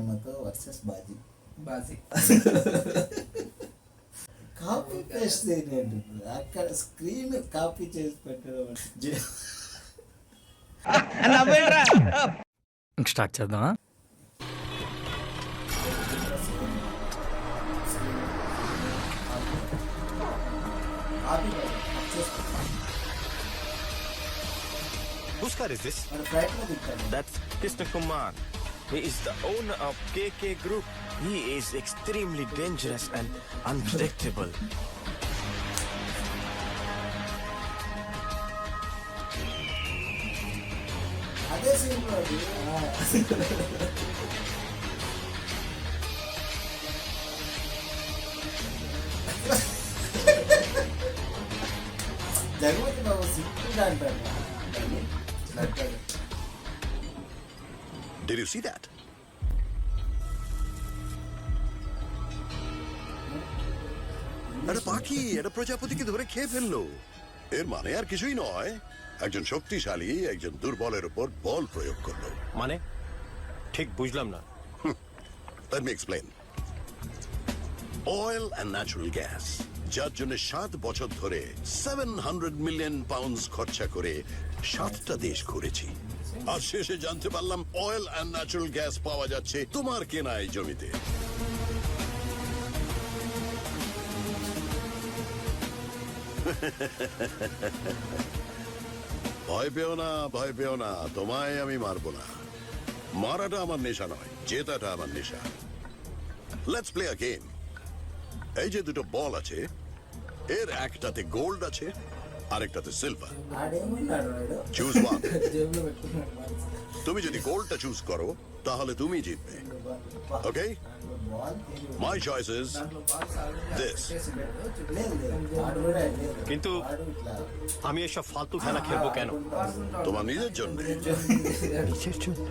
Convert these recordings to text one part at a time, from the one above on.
ప్రేమతో versus Baji. Baji copy paste చేయలేదు, అక్కడ స్క్రీన్ కాపీ చేసి పెట్టడం. స్టార్ట్ చేద్దామా? Whose car is this? That's Krishna Kumar. He is the owner of KK Group. He is extremely dangerous and unpredictable. అదే scene Jagapathi బాబు simple అంటాడు. Did you see that? একটা পাখি একটা প্রজাপতিকে ধরে খেয়ে ফেললো। এর মানে আর কিছুই নয়, একজন শক্তিশালী একজন দুর্বলের উপর বল প্রয়োগ করলো। মানে ঠিক বুঝলাম না। Let me explain. Oil and natural gas, যার জন্য 7 বছর ধরে 700 মিলিয়ন পাউন্ড খরচা করে 7টা দেশ ঘুরেছি, আর শেষে জানতে পারলাম অয়েল অ্যান্ড ন্যাচারাল গ্যাস পাওয়া যাচ্ছে তোমার কেনা এই জমিতে। ভয় পেও না, ভয় পেও না, তোমায় আমি মারবো না। মারাটা আমার নেশা নয়, জেতাটা আমার নেশা। Let's play a game. এই যে দুটো বল আছে, এর একটাতে গোল্ড আছে, আরেকটাতে সিলভার। Choose one. তুমি যদি গোল্ডটা চুজ করো তাহলে তুমি জিতবে। ওকে, মাই চয়েস ইজ দিস। কিন্তু আমি এসব ফালতু খেলা খেলবো কেন? তোমার নিজের জন্য। নিজের জন্য?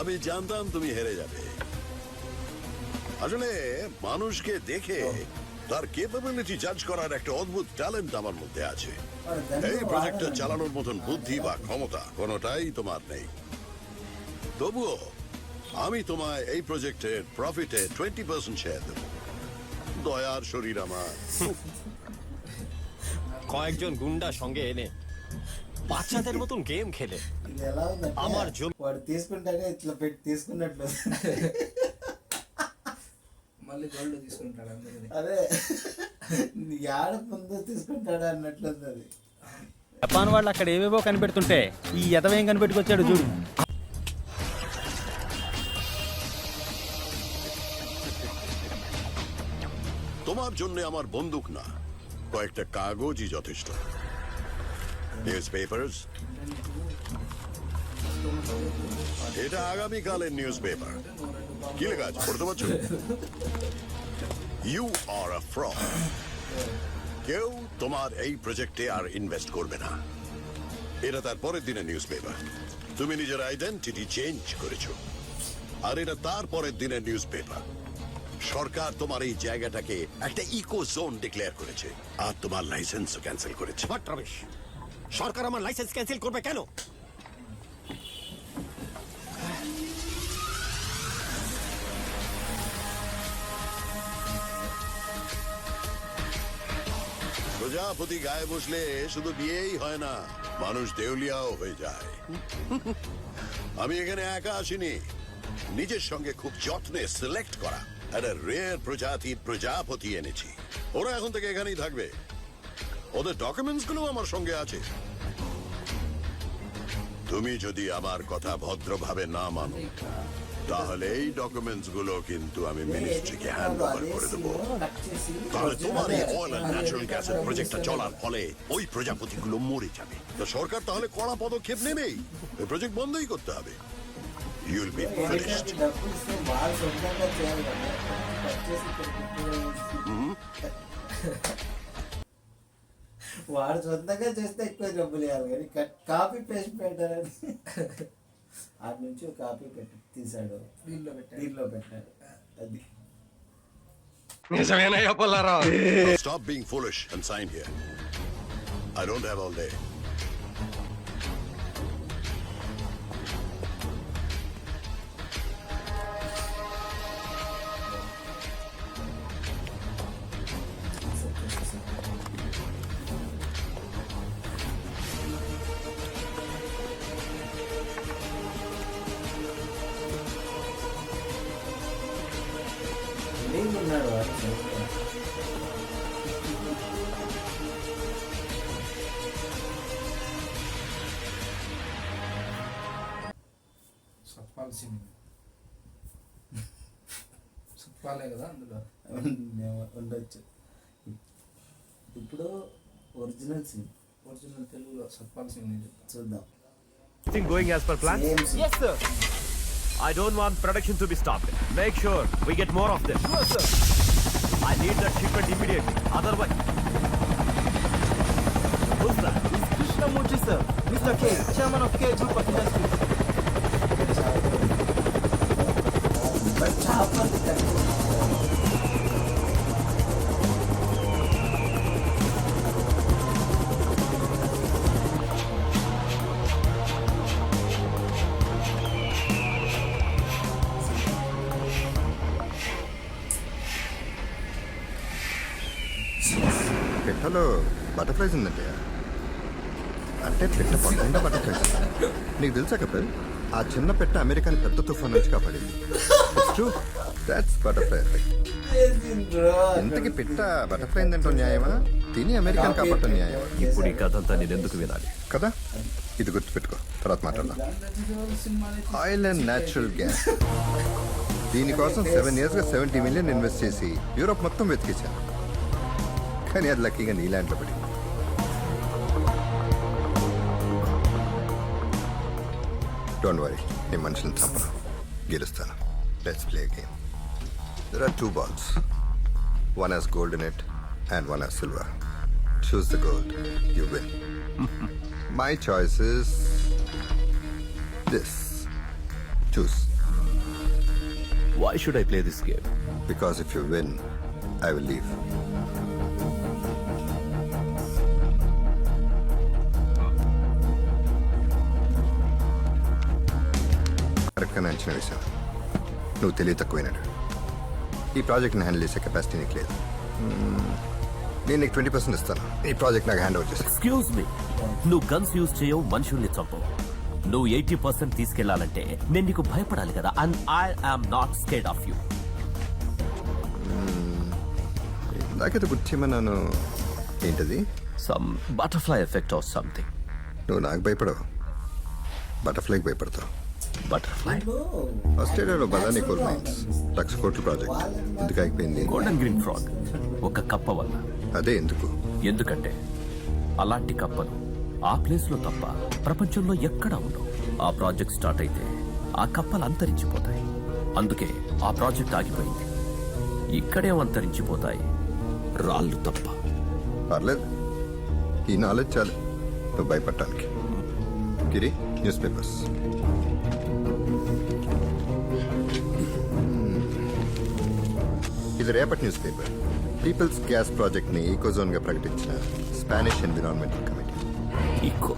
আমি জানতাম তুমি হেরে যাবে। আসলে মানুষকে দেখে তার ক্যাপাবিলিটি জাজ করার একটা অদ্ভুত ট্যালেন্ট আমার মধ্যে আছে। এই প্রজেক্টটা চালানোর মতন বুদ্ধি বা ক্ষমতা কোনোটাই তোমার নেই। তবুও আমি তোমায় এই প্রজেক্টের প্রফিটে 20% শেয়ার দেব। দয়ার শরীর আমার। কয়েকজন গুন্ডা সঙ্গে এনে বাচ্চাদের মতন গেম খেলে আমার জমি వాడు తీసుకుంటానే ఇట్లా పెట్టి తీసుకున్నట్లు. మళ్ళీ గోల్డ్ తీసుకుంటాడు అందుకని. అదే యాడ ముందు తీసుకుంటాడు అన్నట్లుంది అది. జపాన్ వాళ్ళు అక్కడ ఏవేవో కనిపెడుతుంటే ఈ ఎదవేం కనిపెట్టుకొచ్చాడు చూడు. তোমার জন্য আমার বন্দুক না, কয়েকটা কাগজই যথেষ্ট। নিউজ পেপারস, এটা আগামীকালের নিউজ পেপার। কি লেখা আছে পড়তে পারছো? You are a fraud. কেউ তোমার এই প্রজেক্টে আর ইনভেস্ট করবে না। এটা তার পরের দিনের নিউজ পেপার। তুমি নিজের আইডেন্টিটি চেঞ্জ করেছো। আর এটা তার পরের দিনের নিউজ পেপার। সরকার তোমার এই জায়গাটাকে একটা ইকো জোন ডিক্লেয়ার করেছে, আর তোমার লাইসেন্সও ক্যান্সেল করেছে। বাট রমেশ, সরকার আমার লাইসেন্স ক্যান্সেল করবে কেন? প্রজাপতি গায়ে বসলে শুধু বিয়েই হয় না, মানুষ দেউলিয়াও হয়ে যায়। আমি এখানে একা আসিনি, নিজের সঙ্গে খুব যত্নে সিলেক্ট করা একটা রেয়ার প্রজাতির প্রজাপতি এনেছি। ওরা এখন থেকে এখানেই থাকবে। ওদের ডকুমেন্টস গুলো আমার সঙ্গে আছে। তুমি যদি আমার কথা ভদ্রভাবে না মানো তাহলে এই ডকুমেন্টস গুলো কিন্তু আমি মিনিস্ট্রিকে হ্যান্ড ওভার করে দেবো। তাহলে তোমার এই অয়েল অ্যান্ড ন্যাচারাল গ্যাসের প্রজেক্টটা চলার ফলে ওই প্রজাপতিগুলো মরে যাবে। তো সরকার তাহলে কড়া পদক্ষেপ নেবেই, এই প্রজেক্ট বন্ধই করতে হবে। You'll be finished. వాడు సొంతంగా చేస్తే ఎక్కువ డబ్బులు ఇవ్వాలి కానీ కాపీ పేస్ట్ పెట్టారని ఆడి నుంచి కాపీ పెట్టి తీసాడు, దీనిలో పెట్టాడు. దీనిలో పెట్టాడు. అది Stop being foolish and sign here. I don't have all day. నేను ఉన్నాడు వాడు. సత్పాల్ సింగ్ సత్పాలే కదా అందులో. ఉండొచ్చు. ఇప్పుడు ఒరిజినల్ సీన్ ఒరిజినల్ తెలుగులో సత్పాల్ సింగ్ నేను చెప్తాను. చూద్దాం. Everything going as per plan? Same scene. Yes, sir. I don't want production to be stopped. Make sure we get more of them. Sure, sir. I need that shipment immediately. Otherwise... Who's that? It's Krishnamurti, sir. Mr. K, chairman of K Group of Industries. But chopper పెట్టలో butterflies ఉందంటే అంటే పెట్ట పక్కకుండా butterflies. నీకు తెలుసా కపిల్, ఆ చిన్న పెట్ట అమెరికాని పెద్ద తుఫాన్ నుంచి కాపాడింది. That's butterfly effect. ఇంతకి పెట్ట బటర్ఫ్లై తింటాం న్యాయమా, తిని అమెరికాని కాపాడటం న్యాయమా? ఇప్పుడు ఈ కథ అంతా నేను ఎందుకు వినాలి? కదా, ఇది గుర్తుపెట్టుకో, తర్వాత మాట్లాడదాం. ఆయిల్ అండ్ న్యాచురల్ గ్యాస్, దీనికోసం 7 yearsగా 70 million ఇన్వెస్ట్ చేసి యూరోప్ మొత్తం వెతికించాను. కానీ అది లక్కీగా నీ ల్యాండ్లో పడింది. డోంట్ వరీ, నీ మనుషులను చంపను, గెలుస్తాను. Let's play game. There are 2 balls. One has gold in it and one has silver. Choose the gold, you win. My choice is this. Choose. Why should I play this game? Because if you win, I will leave. కరెక్ట్గా అంచనా వేశాను. నువ్వు తెలివి తక్కువైనాడు. ఈ ప్రాజెక్ట్ని handle చేసే capacity నీకు లేదు. నేను నీకు 20% ఇస్తాను. ఈ ప్రాజెక్ట్ నాకు హ్యాండ్ ఓవర్ చేసి. ఎక్స్క్యూజ్ మీ, నువ్వు గన్స్ యూజ్ చేయవు, మనుషుల్ని చంపవు. నువ్వు 80% తీసుకెళ్లాలంటే నేను నీకు భయపడాలి కదా. And I am not scared of you. నాకైతే గుర్తిమన్నాను. ఏంటది? Some butterfly effect or something. నువ్వు నాకు భయపడవు, బటర్ఫ్లైకి భయపడతావు. బటర్ఫ్లై ఆస్ట్రేలియాలో బదాని కోల్ మైన్స్ లక్ష కోట్ల ప్రాజెక్ట్ ఎందుకు ఆగిపోయింది? గోల్డెన్ గ్రీన్ ఫ్రాగ్ ఒక కప్ప వల్ల. అదే ఎందుకు? ఎందుకంటే అలాంటి కప్పలు ఆ ప్లేస్ లో తప్ప ప్రపంచంలో ఎక్కడా ఉండవు. ఆ ప్రాజెక్ట్ స్టార్ట్ అయితే ఆ కప్పలు అంతరించిపోతాయి. అందుకే ఆ ప్రాజెక్ట్ ఆగిపోయింది. ఇక్కడే అంతరించిపోతాయి రాళ్ళు తప్ప. పర్లేదు, ఈ నాలెడ్జ్ చాలు నువ్వు భయపడటానికి. గిరి, న్యూస్ పేపర్స్. ఇది రేపటి newspaper. People's gas project ని ఈకోజోన్ గా ప్రకటించిన స్పానిష్ ఎన్విరాన్మెంటల్ కమిటీ. ఈకో.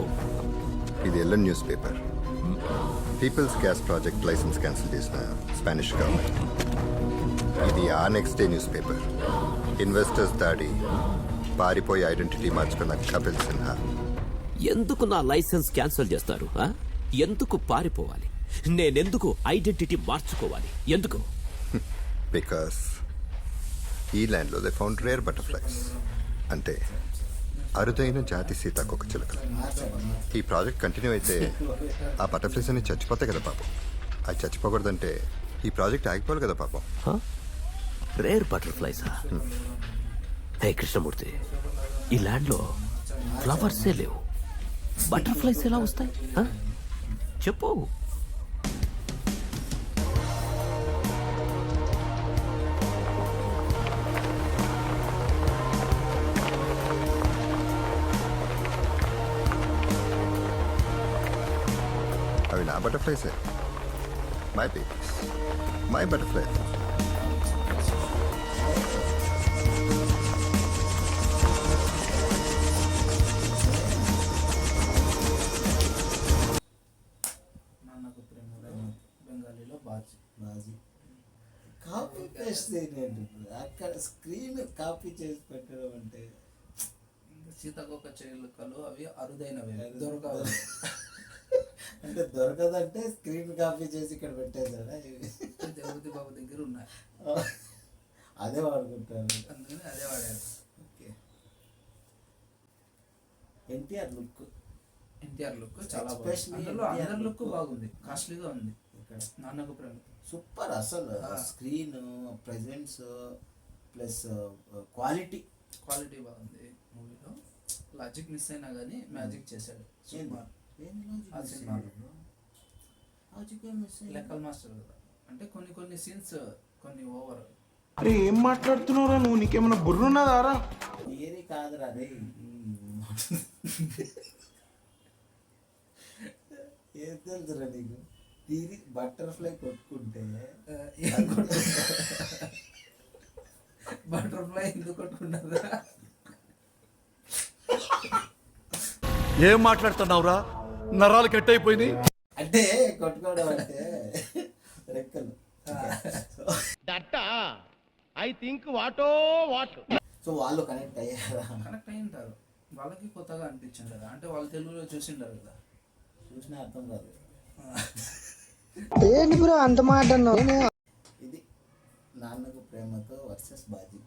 ఇది LN newspaper. People's gas project licence cancel చేసిన స్పానిష్ గవర్నమెంట్. ఇది ఆ next day newspaper. Investors దాడి, పారిపోయి ఐడెంటిటీ మార్చుకున్న కపిల్ సిన్హా. ఎందుకు నా లైసెన్స్ క్యాన్సిల్ చేస్తారు? ఎందుకు పారిపోవాలి? నేనెందుకు ఐడెంటిటీ మార్చుకోవాలి? ఎందుకు? బికాస్ ఈ ల్యాండ్లో దే ఫౌండ్ రేర్ బటర్ఫ్లైస్, అంటే అరుదైన జాతి సీతాకోక చిలుకలు. ఈ ప్రాజెక్ట్ కంటిన్యూ అయితే ఆ బటర్ఫ్లైస్ అన్ని చచ్చిపోతాయి కదా పాపం. అది చచ్చిపోకూడదంటే ఈ ప్రాజెక్ట్ ఆగిపోవాలి కదా పాపం. రేర్ బటర్ఫ్లైసా? హే కృష్ణమూర్తి, ఈ ల్యాండ్లో ఫ్లవర్సే లేవు, బటర్ఫ్లైస్ ఎలా వస్తాయి? చెప్పు. బటర్ఫ్లైసే మై బేబీస్ మై బటర్ఫ్లై. నాన్నకు ప్రేమ బెంగాలీలో బాజీ. బాజీ కాపీ పేస్ట్ ఏంటంటే అక్కడ స్క్రీన్ కాపీ చేసి పెట్టడం అంటే సీతాకోక చిలుకలు అవి అరుదైనవి, దొరకవు. అంటే దొరకదంటే స్క్రీన్ కాపీ చేసి ఇక్కడ పెట్టేశాడా జగపతి బాబు దగ్గర ఉన్నాయి, అదే వాడుకుంటారు. అందుకని అదే వాడారు. ఓకే. ఎన్టీఆర్ లుక్ చాలా బాగుంది. Especially అందులో NTR అందరి లుక్ look బాగుంది, కాస్ట్లీగా ఉంది. ఇక్కడ నాన్నకు ప్రేమ సూపర్ అసలు స్క్రీన్ ప్రెజెన్స్ ప్లస్ క్వాలిటీ బాగుంది. మూవీలో లాజిక్ మిస్ అయినా కానీ మ్యాజిక్ చేశాడు సుకుమార్. ఆ సినిమాలో లెక్కల మాస్టర్ కదా, అంటే కొన్ని సీన్స్ కొన్ని ఓవర్. అరే ఏం మాట్లాడుతున్నావురా నువ్వు? నీకేమన్నా బుర్రున్నదారా? ఏది కాదురా అదే ఏం తెలుసురా నీకు? ఇది బటర్ఫ్లై కొట్టుకుంటే బటర్ఫ్లై ఎందుకు కొట్టుకున్నదా? ఏం మాట్లాడుతున్నావురా? నరాలు కట్ అయిపోయింది. అంటే కొట్టుకోవడం అంటే రెక్కలు. సో వాళ్ళు కనెక్ట్ అయ్యారా? కనెక్ట్ అయి ఉంటారు, వాళ్ళకి కొత్తగా అనిపించింది కదా, అంటే వాళ్ళు తెలుగులో చూసిండారు కదా. చూసినా అర్థం కాదు. ఏంటి బ్రో అంత మాట అన్నావు? ఇది నాన్నకు ప్రేమతో వర్సెస్ బాజీ.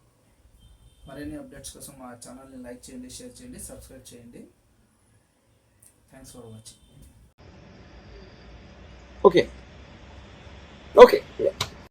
మరిన్ని అప్డేట్స్ కోసం మా ఛానల్ని లైక్ చేయండి, షేర్ చేయండి, సబ్స్క్రైబ్ చేయండి. Thanks for watching. ఓకే